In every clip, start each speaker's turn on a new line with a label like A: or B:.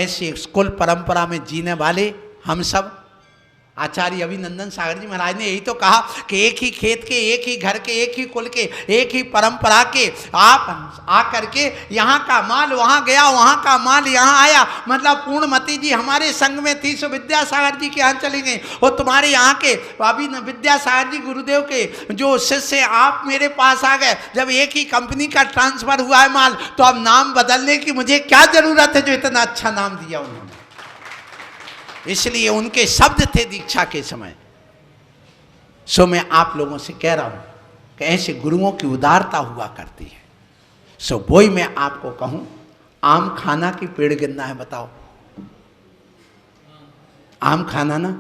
A: ऐसे कुल परंपरा में जीने वाले हम सब, आचार्य अभिनंदन सागर जी महाराज ने यही तो कहा कि एक ही खेत के, एक ही घर के, एक ही कुल के, एक ही परंपरा के आप आकर के यहाँ का माल वहाँ गया, वहाँ का माल यहाँ आया। मतलब पूर्णमती जी हमारे संग में थी, सो विद्यासागर जी के यहाँ चली गई, और तुम्हारे यहाँ के अभी विद्यासागर जी गुरुदेव के जो शिष्य आप मेरे पास आ गए। जब एक ही कंपनी का ट्रांसफर हुआ है माल, तो अब नाम बदलने की मुझे क्या जरूरत है, जो इतना अच्छा नाम दिया उन्होंने। इसलिए उनके शब्द थे दीक्षा के समय। सो मैं आप लोगों से कह रहा हूं कि ऐसे गुरुओं की उदारता हुआ करती है। सो वही मैं आपको कहूं, आम खाना की पेड़ गिनना है, बताओ आम खाना ना,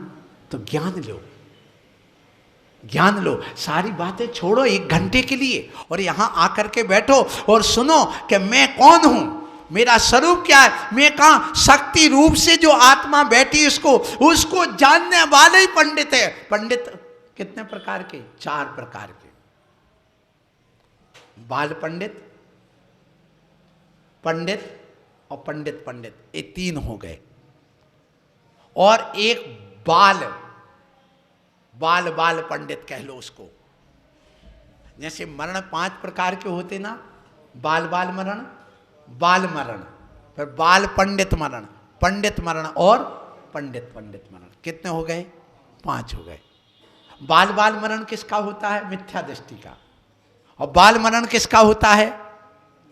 A: तो ज्ञान लो, ज्ञान लो, सारी बातें छोड़ो एक घंटे के लिए और यहां आकर के बैठो और सुनो कि मैं कौन हूं, मेरा स्वरूप क्या है, मैं कहां शक्ति रूप से जो आत्मा बैठी उसको जानने वाले ही पंडित है। पंडित कितने प्रकार के? 4 प्रकार के। बाल पंडित, पंडित और पंडित पंडित, ये 3 हो गए। और एक बाल पंडित कह लो उसको। जैसे मरण 5 प्रकार के होते ना, बाल मरण, बाल मरण, फिर बाल पंडित मरण, पंडित मरण और पंडित मरण। कितने हो गए? 5 हो गए। बाल मरण किसका होता है? मिथ्या दृष्टि का। और बाल मरण किसका होता है?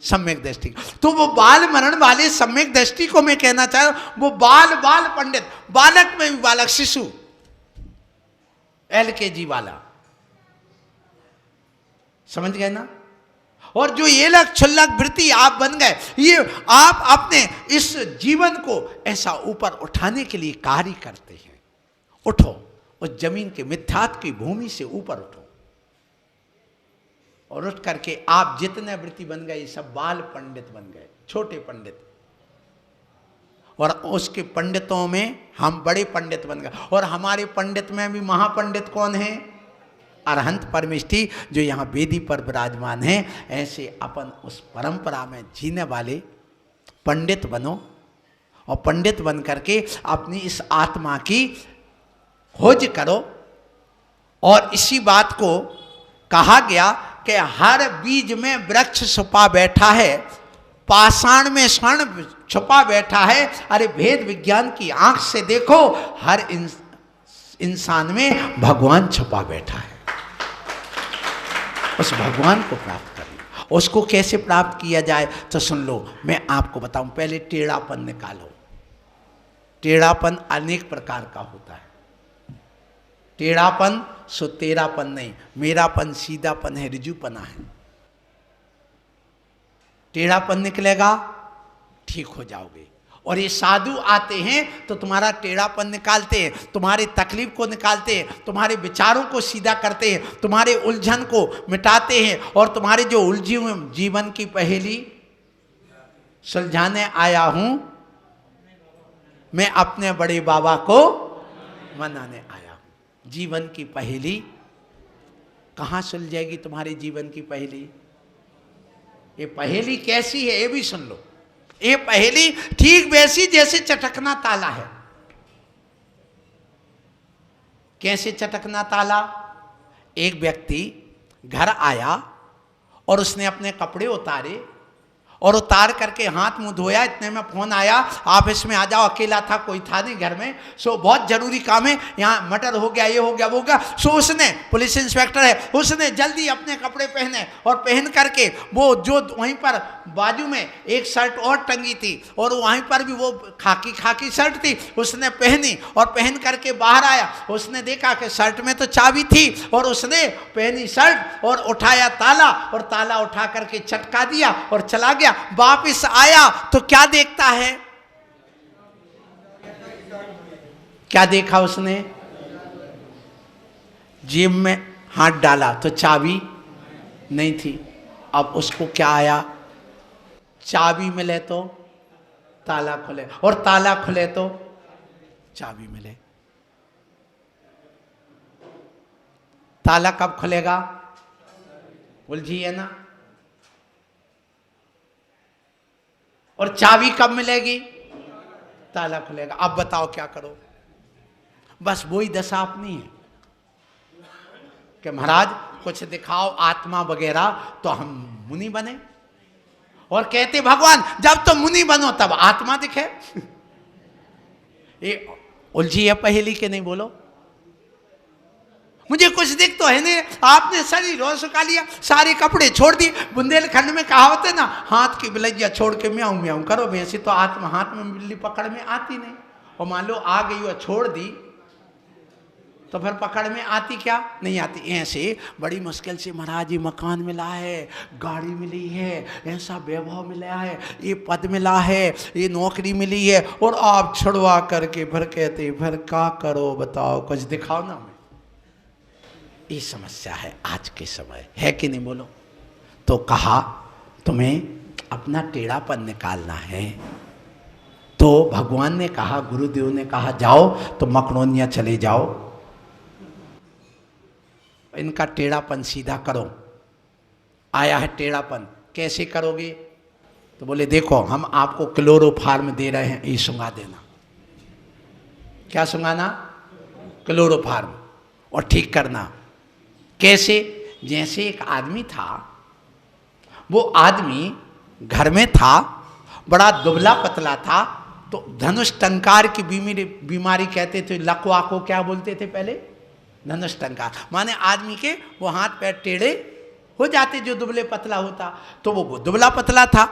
A: सम्यक दृष्टि का। तो वो बाल मरण वाले सम्यक दृष्टि को मैं कहना चाह रहा हूं, वो बाल पंडित, बालक में भी बालक, शिशु, LKG वाला, समझ गए ना। और जो ये लग छुल्लक वृत्ति आप बन गए, ये आप अपने इस जीवन को ऐसा ऊपर उठाने के लिए कार्य करते हैं। उठो, उस जमीन के मिथ्यात्व की भूमि से ऊपर उठो, और उठ करके आप जितने वृत्ति बन गए, सब बाल पंडित बन गए, छोटे पंडित। और उसके पंडितों में हम बड़े पंडित बन गए। और हमारे पंडित में भी महापंडित कौन है? अरहंत परमेष्ठी, जो यहाँ वेदी पर विराजमान है। ऐसे अपन उस परंपरा में जीने वाले पंडित बनो, और पंडित बन करके अपनी इस आत्मा की खोज करो। और इसी बात को कहा गया कि हर बीज में वृक्ष छुपा बैठा है, पाषाण में स्वर्ण छुपा बैठा है। अरे भेद विज्ञान की आंख से देखो, हर इंसान में भगवान छुपा बैठा है। उस भगवान को प्राप्त करें। उसको कैसे प्राप्त किया जाए तो सुन लो, मैं आपको बताऊं। पहले टेढ़ापन निकालो। टेढ़ापन अनेक प्रकार का होता है। टेढ़ापन सो तेरापन नहीं, मेरापन सीधापन है, रिजुपना है। टेढ़ापन निकलेगा, ठीक हो जाओगे। और ये साधु आते हैं तो तुम्हारा टेढ़ापन निकालते हैं, तुम्हारे तकलीफ को निकालते हैं, तुम्हारे विचारों को सीधा करते हैं, तुम्हारे उलझन को मिटाते हैं, और तुम्हारे जो उलझी हुए जीवन की पहेली सुलझाने आया हूं मैं, अपने बड़े बाबा को मनाने आया हूं। जीवन की पहेली कहां सुलझेगी? तुम्हारे जीवन की पहेली। ये पहेली कैसी है ये भी सुन लो। ये पहेली ठीक वैसी जैसे चटकना ताला है। कैसे चटकना ताला? एक व्यक्ति घर आया और उसने अपने कपड़े उतारे, और उतार करके हाथ मुंह धोया। इतने में फोन आया, आप इसमें आ जाओ। अकेला था, कोई था नहीं घर में। सो बहुत जरूरी काम है, यहाँ मर्डर हो गया, ये हो गया, वो हो गया। सो उसने, पुलिस इंस्पेक्टर है, उसने जल्दी अपने कपड़े पहने, और पहन करके वो जो वहीं पर बाजू में एक शर्ट और टंगी थी, और वहीं पर भी वो खाकी शर्ट थी, उसने पहनी। और पहन करके बाहर आया, उसने देखा कि शर्ट में तो चाबी थी, और उसने पहनी शर्ट और उठाया ताला, और ताला उठा करके चटका दिया और चला गया। वापिस आया तो क्या देखता है? क्या देखा उसने? जेब में हाथ डाला तो चाबी नहीं थी। अब उसको क्या आया? चाबी मिले तो ताला खुले, और ताला खुले तो चाबी मिले। ताला कब खुलेगा? उलझी है ना। और चाबी कब मिलेगी? ताला खुलेगा। अब बताओ क्या करो। बस वही दशा अपनी है कि महाराज कुछ दिखाओ आत्मा वगैरह तो हम मुनि बने, और कहते भगवान जब तुम मुनि बनो तब आत्मा दिखे। ये उलझी है पहेली के नहीं बोलो। मुझे कुछ दिख तो है नहीं, आपने शरीर रोज सुखा लिया, सारे कपड़े छोड़ दिए। बुंदेलखंड में कहावत है ना, हाथ की बिलैया छोड़ के म्याऊं म्याऊं करो। वैसे तो आत्मा हाथ में बिल्ली पकड़ में आती नहीं, और मान लो आ गई और छोड़ दी तो फिर पकड़ में आती क्या? नहीं आती। ऐसे बड़ी मुश्किल से महाराज ये मकान मिला है, गाड़ी मिली है, ऐसा वैभव मिला है, ये पद मिला है, ये नौकरी मिली है, और आप छुड़वा करके फिर कहते फिर क्या करो बताओ, कुछ दिखाओ ना हमें। ये समस्या है आज के समय, है कि नहीं बोलो? तो कहा तुम्हें अपना टेढ़ापन निकालना है। तो भगवान ने कहा, गुरुदेव ने कहा जाओ तो मकनोनिया चले जाओ, इनका टेढ़ापन सीधा करो। आया है टेढ़ापन, कैसे करोगे? तो बोले देखो हम आपको क्लोरोफार्म दे रहे हैं, ये सुंघा देना। क्या सुंघाना? क्लोरोफार्म, और ठीक करना। कैसे? जैसे एक आदमी था, वो आदमी घर में था, बड़ा दुबला पतला था, तो धनुष टंकार की बीमारी कहते थे। लकवा को क्या बोलते थे पहले? धनुष टंकार, माने आदमी के वो हाथ पैर टेढ़े हो जाते जो दुबले पतला होता। तो वो दुबला पतला था।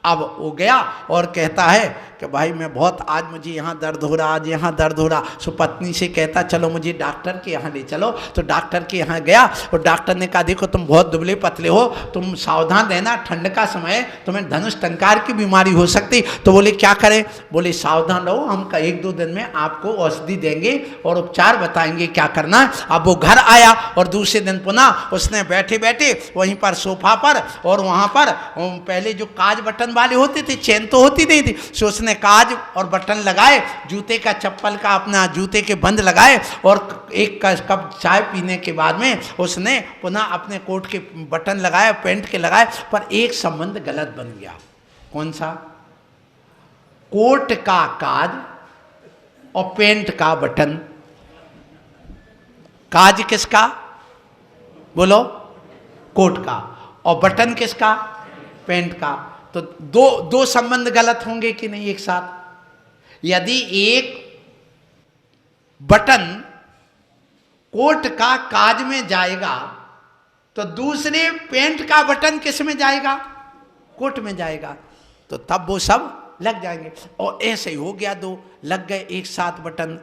A: अब वो गया और कहता है कि भाई मैं बहुत, आज मुझे यहाँ दर्द हो रहा, आज यहाँ दर्द हो रहा। सो पत्नी से कहता चलो मुझे डॉक्टर के यहाँ ले चलो। तो डॉक्टर के यहाँ गया और डॉक्टर ने कहा देखो तुम बहुत दुबले पतले हो, तुम सावधान रहना, ठंड का समय, तुम्हें धनुष टंकार की बीमारी हो सकती। तो बोले क्या करें? बोले सावधान रहो, हम 1-2 दिन में आपको औषधि देंगे और उपचार बताएंगे क्या करना। अब वो घर आया और दूसरे दिन पुनः उसने बैठे बैठे वहीं पर सोफा पर, और वहाँ पर पहले जो काज बटन वाले होते थे, चेन तो होती नहीं थी, सो उसने काज और बटन लगाए, जूते का चप्पल का अपना जूते के बंद लगाए, और एक कप चाय पीने के बाद में उसने पुनः अपने कोट के बटन लगाए, पैंट के लगाए। पर एक संबंध गलत बन गया। कौन सा? कोट का काज और पैंट का बटन। काज किसका? बोलो। कोट का। और बटन किसका? पैंट का। तो दो संबंध गलत होंगे कि नहीं एक साथ? यदि एक बटन कोट का काज में जाएगा तो दूसरे पैंट का बटन किस में जाएगा? कोट में जाएगा। तो तब वो सब लग जाएंगे। और ऐसे ही हो गया, 2 लग गए एक साथ बटन।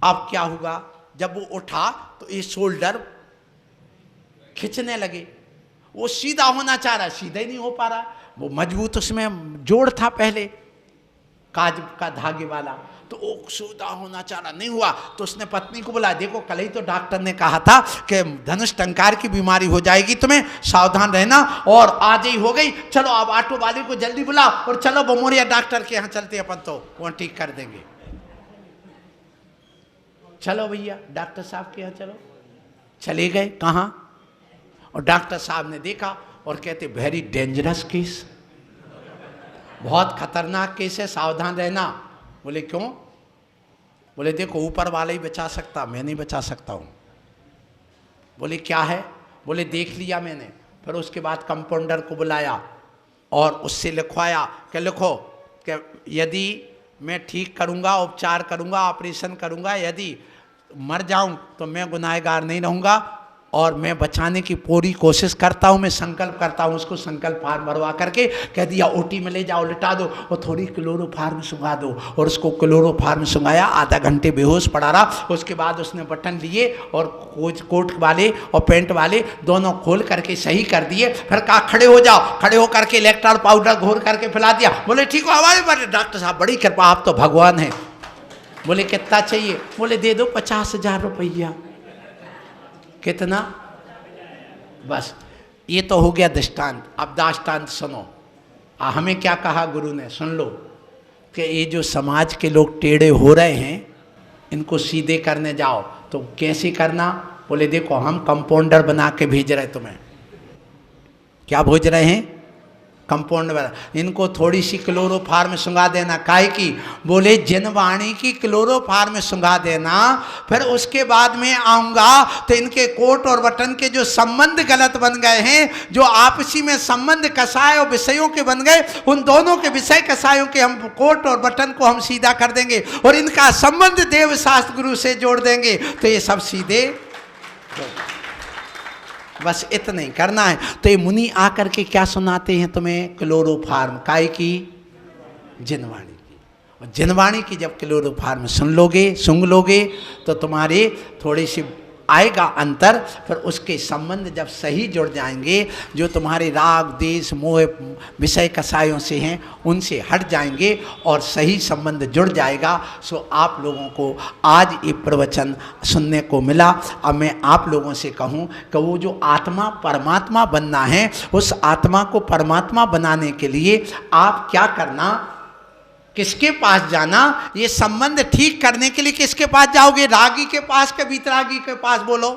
A: अब क्या हुआ? जब वो उठा तो ये शोल्डर खिंचने लगे। वो सीधा होना चाह रहा, सीधा ही नहीं हो पा रहा। वो मजबूत उसमें जोड़ था पहले काज का धागे वाला, तो वो सीधा होना चाह रहा, नहीं हुआ। तो उसने पत्नी को बोला देखो कल ही तो डॉक्टर ने कहा था कि धनुष टंकार की बीमारी हो जाएगी, तुम्हें सावधान रहना, और आज ही हो गई। चलो अब ऑटो वाले को जल्दी बुलाओ और चलो बमोरिया डॉक्टर के यहाँ चलते अपन, तो वो ठीक कर देंगे। चलो भैया डॉक्टर साहब के यहाँ चलो। चले गए। कहाँ? और डॉक्टर साहब ने देखा और कहते वेरी डेंजरस केस, बहुत खतरनाक केस है, सावधान रहना। बोले क्यों? बोले देखो ऊपर वाला ही बचा सकता, मैं नहीं बचा सकता हूँ। बोले क्या है? बोले देख लिया मैंने। फिर उसके बाद कंपाउंडर को बुलाया और उससे लिखवाया कि लिखो कि यदि मैं ठीक करूँगा, उपचार करूँगा, ऑपरेशन करूँगा, यदि मर जाऊँ तो मैं गुनाहगार नहीं रहूँगा, और मैं बचाने की पूरी कोशिश करता हूँ, मैं संकल्प करता हूँ। उसको संकल्प फार्म भरवा करके कह दिया ओटी में ले जाओ, लिटा दो और थोड़ी क्लोरोफार्म सुंघा दो। और उसको क्लोरोफार्म सुंघाया, आधा घंटे बेहोश पड़ा रहा। उसके बाद उसने बटन लिए और कोट वाले और पैंट वाले दोनों खोल करके सही कर दिए। फिर कहा खड़े हो जाओ, खड़े होकर के इलेक्ट्रॉल पाउडर घोर करके पिला दिया। बोले ठीक हो हमारे बारे? डॉक्टर साहब बड़ी कृपा, आप तो भगवान हैं। बोले कितना चाहिए? बोले दे दो 50,000 रुपया। कितना? बस ये तो हो गया दृष्टांत। अब दृष्टांत सुनो। हमें क्या कहा गुरु ने, सुन लो, कि ये जो समाज के लोग टेढ़े हो रहे हैं इनको सीधे करने जाओ। तो कैसे करना? बोले देखो हम कंपाउंडर बना के भेज रहे तुम्हें। क्या भेज रहे हैं? कंपाउंड वाला, इनको थोड़ी सी क्लोरोफार्म सुंघा देना, काहे की? बोले जिनवाणी की क्लोरोफार्म सुंघा देना, फिर उसके बाद में आऊँगा तो इनके कोट और बटन के जो संबंध गलत बन गए हैं, जो आपसी में संबंध कसाय और विषयों के बन गए, उन दोनों के विषय कसायों के हम कोट और बटन को हम सीधा कर देंगे और इनका संबंध देव शास्त्र गुरु से जोड़ देंगे, तो ये सब सीधे। बस इतना ही करना है। तो ये मुनि आकर के क्या सुनाते हैं तुम्हें? क्लोरोफार्म, काय की? जिनवाणी की। और जिनवाणी की जब क्लोरोफार्म सुन लोगे, सूंघ लोगे, तो तुम्हारे थोड़ी सी आएगा अंतर, फिर उसके संबंध जब सही जुड़ जाएंगे, जो तुम्हारे राग देश मोह विषय कसायों से हैं उनसे हट जाएंगे और सही संबंध जुड़ जाएगा। सो आप लोगों को आज ये प्रवचन सुनने को मिला। अब मैं आप लोगों से कहूँ कि वो जो आत्मा परमात्मा बनना है, उस आत्मा को परमात्मा बनाने के लिए आप क्या करना, किसके पास जाना, ये संबंध ठीक करने के लिए किसके पास जाओगे? रागी के पास के वीतरागी के पास? बोलो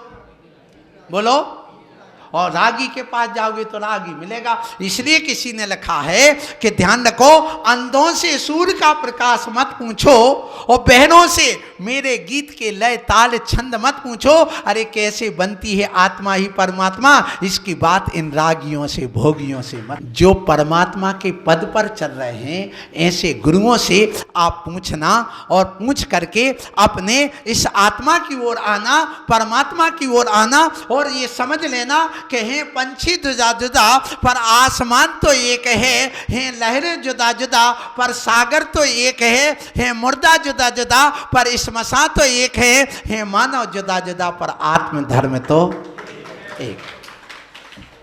A: बोलो। और रागी के पास जाओगे तो रागी मिलेगा। इसलिए किसी ने लिखा है कि ध्यान रखो, अंधों से सूर्य का प्रकाश मत पूछो और बहनों से मेरे गीत के लय ताल छंद मत पूछो। अरे कैसे बनती है आत्मा ही परमात्मा, इसकी बात इन रागियों से भोगियों से मत। जो परमात्मा के पद पर चल रहे हैं, ऐसे गुरुओं से आप पूछना और पूछ करके अपने इस आत्मा की ओर आना, परमात्मा की ओर आना। और ये समझ लेना कि हैं पंछी जुदा जुदा पर आसमान तो एक है, हैं लहरें जुदा जुदा पर सागर तो एक है मुर्दा जुदा जुदा पर श्मशान तो एक है मानव जुदा जुदा पर आत्म धर्म तो एक।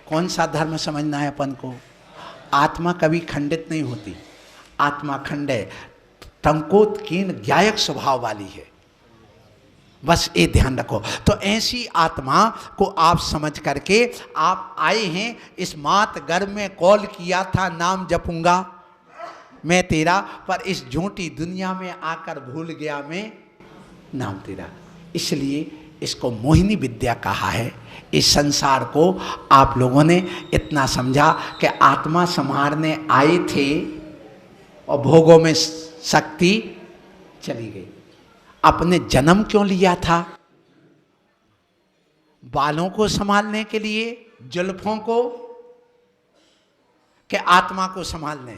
A: कौन सा धर्म समझना है अपन को? आत्मा कभी खंडित नहीं होती, आत्मा खंड है, टंकोत्कीर्ण ज्ञायक स्वभाव वाली है। बस ये ध्यान रखो। तो ऐसी आत्मा को आप समझ करके आप आए हैं, इस मात गर्भ में कॉल किया था नाम जपूंगा मैं तेरा, पर इस झूठी दुनिया में आकर भूल गया मैं नाम तेरा। इसलिए इसको मोहिनी विद्या कहा है। इस संसार को आप लोगों ने इतना समझा कि आत्मा संहारने आए थे और भोगों में शक्ति चली गई। अपने जन्म क्यों लिया था? बालों को संभालने के लिए, जुल्फों को, कि आत्मा को संभालने?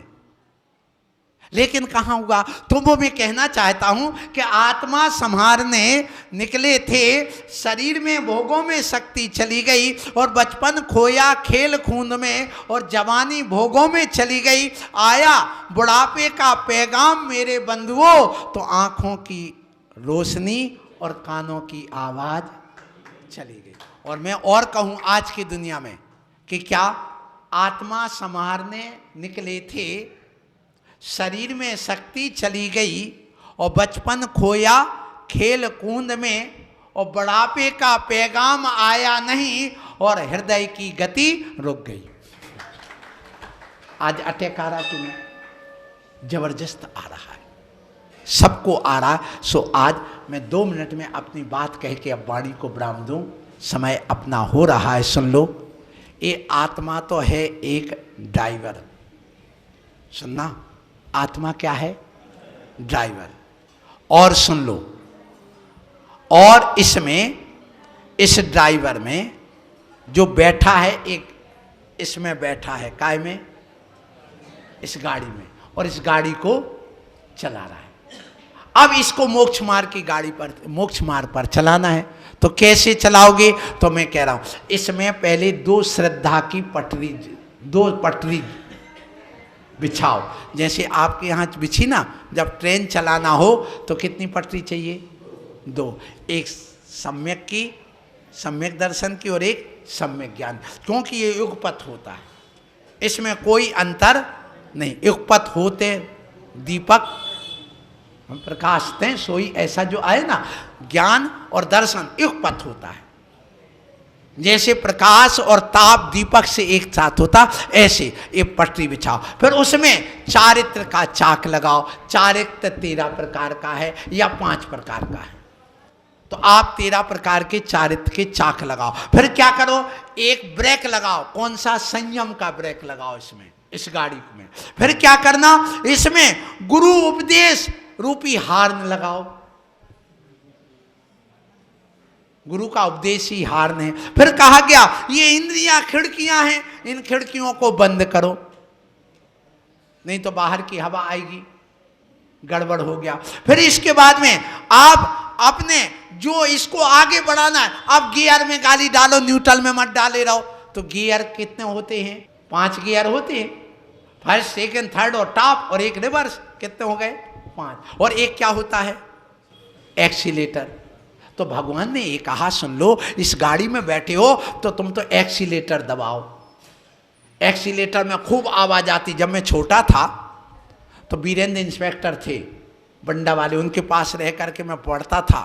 A: लेकिन कहाँ हुआ? तो वो मैं कहना चाहता हूं कि आत्मा संहारने निकले थे, शरीर में भोगों में शक्ति चली गई और बचपन खोया खेल कूद में और जवानी भोगों में चली गई। आया बुढ़ापे का पैगाम मेरे बंधुओं, तो आंखों की रोशनी और कानों की आवाज चली गई। और मैं और कहूं आज की दुनिया में कि क्या आत्मा संहारने निकले थे, शरीर में शक्ति चली गई और बचपन खोया खेल कूद में और बुढ़ापे का पैगाम आया नहीं और हृदय की गति रुक गई। आज अटैक आ रहा कि नहीं? जबरदस्त आ रहा है, सबको आ रहा। सो आज मैं 2 मिनट में अपनी बात कह के अब वाणी को विराम दूं, समय अपना हो रहा है। सुन लो, ये आत्मा तो है एक ड्राइवर। सुनना, आत्मा क्या है? ड्राइवर। और सुन लो, और इसमें इस ड्राइवर में जो बैठा है, एक इसमें बैठा है, काय में? इस गाड़ी में, और इस गाड़ी को चला रहा है। अब इसको मोक्ष मार्ग की गाड़ी पर, मोक्ष मार्ग पर चलाना है, तो कैसे चलाओगे? तो मैं कह रहा हूं, इसमें पहले 2 श्रद्धा की पटरी, 2 पटरी बिछाओ। जैसे आपके यहाँ बिछी ना, जब ट्रेन चलाना हो तो कितनी पटरी चाहिए? 2, एक सम्यक की, सम्यक दर्शन की, और एक सम्यक ज्ञान, क्योंकि ये युगपथ होता है, इसमें कोई अंतर नहीं। युगपथ होते दीपक हम प्रकाशते सोई, ऐसा जो आए ना, ज्ञान और दर्शन युगपथ होता है। जैसे प्रकाश और ताप दीपक से एक साथ होता, ऐसे एक पटरी बिछाओ, फिर उसमें चारित्र का चाक लगाओ। चारित्र 13 प्रकार का है या 5 प्रकार का है, तो आप 13 प्रकार के चारित्र के चाक लगाओ। फिर क्या करो? एक ब्रेक लगाओ। कौन सा? संयम का ब्रेक लगाओ। इसमें इस गाड़ी में। फिर क्या करना, इसमें गुरु उपदेश रूपी हार्न लगाओ। गुरु का उपदेश ही हार्न है। फिर कहा गया ये इंद्रियां खिड़कियां हैं, इन खिड़कियों को बंद करो, नहीं तो बाहर की हवा आएगी, गड़बड़ हो गया। फिर इसके बाद में आप अपने जो इसको आगे बढ़ाना है, अब गियर में गाड़ी डालो, न्यूट्रल में मत डाले रहो। तो गियर कितने होते हैं? 5 गियर होते हैं, फर्स्ट, सेकंड, थर्ड और टॉप, और एक रिवर्स। कितने हो गए? 5। और एक क्या होता है? एक्सीलेटर। तो भगवान ने ये कहा, सुन लो, इस गाड़ी में बैठे हो तो तुम तो एक्सीलेटर दबाओ। एक्सीलेटर में खूब आवाज आती। जब मैं छोटा था तो वीरेंद्र इंस्पेक्टर थे बंडा वाले, उनके पास रह करके मैं पढ़ता था।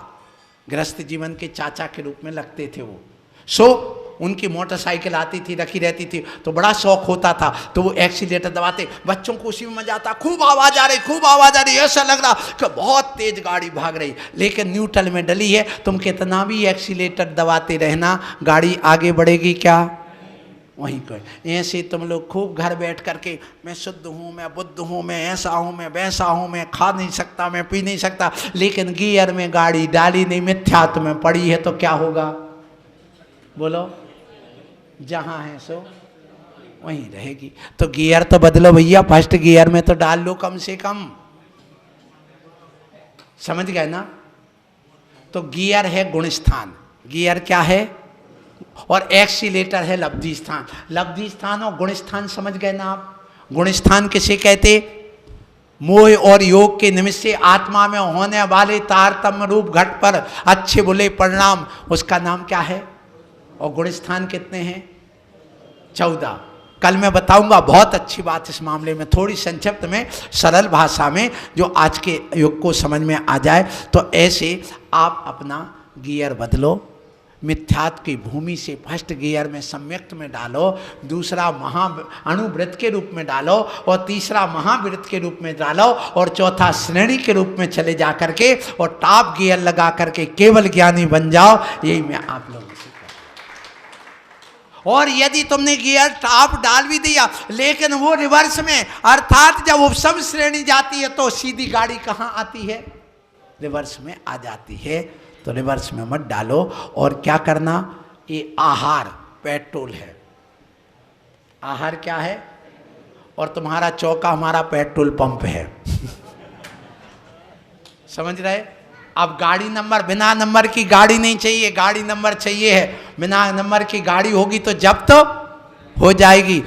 A: गृहस्थ जीवन के चाचा के रूप में लगते थे वो। उनकी मोटरसाइकिल आती थी, रखी रहती थी, तो बड़ा शौक होता था। तो वो एक्सीलेटर दबाते, बच्चों को उसी में मजा आता। खूब आवाज आ रही, खूब आवाज आ रही, ऐसा लग रहा कि बहुत तेज गाड़ी भाग रही, लेकिन न्यूट्रल में डली है। तुम कितना भी एक्सीलेटर दबाते रहना, गाड़ी आगे बढ़ेगी क्या? वहीं कोई। ऐसे तुम लोग खूब घर बैठ करके, मैं शुद्ध हूँ, मैं बुद्ध हूँ, मैं ऐसा हूँ, मैं वैसा हूँ, मैं खा नहीं सकता, मैं पी नहीं सकता, लेकिन गियर में गाड़ी डाली नहीं, मिथ्यात्व में पड़ी है, तो क्या होगा? बोलो, जहाँ है सो वहीं रहेगी। तो गियर तो बदलो भैया, फर्स्ट गियर में तो डाल लो कम से कम। समझ गए ना? तो गियर है गुण स्थान, गियर क्या है? और एक्सीलेटर है लब्धि स्थान। लब्धि स्थान और गुण स्थान समझ गए ना आप? गुण स्थान किसे कहते? मोह और योग के निमित्त से आत्मा में होने वाले तारतम्य रूप घट पर अच्छे बुरे परिणाम, उसका नाम क्या है? और गुण स्थान कितने हैं? 14। कल मैं बताऊंगा, बहुत अच्छी बात इस मामले में, थोड़ी संक्षिप्त में, सरल भाषा में, जो आज के युग को समझ में आ जाए। तो ऐसे आप अपना गियर बदलो, मिथ्यात्व की भूमि से फर्स्ट गियर में सम्यक्त में डालो, दूसरा महा अणुवृत्त के रूप में डालो, और तीसरा महावृत्त के रूप में डालो, और चौथा श्रेणी के रूप में चले जा करके और टॉप गियर लगा करके केवल ज्ञानी बन जाओ। यही मैं आप लोगों से। और यदि तुमने गियर टॉप डाल भी दिया, लेकिन वो रिवर्स में, अर्थात जब उपसम श्रेणी जाती है तो सीधी गाड़ी कहाँ आती है? रिवर्स में आ जाती है। तो रिवर्स में मत डालो। और क्या करना, ये आहार पेट्रोल है। आहार क्या है? और तुम्हारा चौका हमारा पेट्रोल पंप है। समझ रहे? अब गाड़ी नंबर, बिना नंबर की गाड़ी नहीं चाहिए, गाड़ी नंबर चाहिए है। बिना नंबर की गाड़ी होगी तो जब्त हो जाएगी।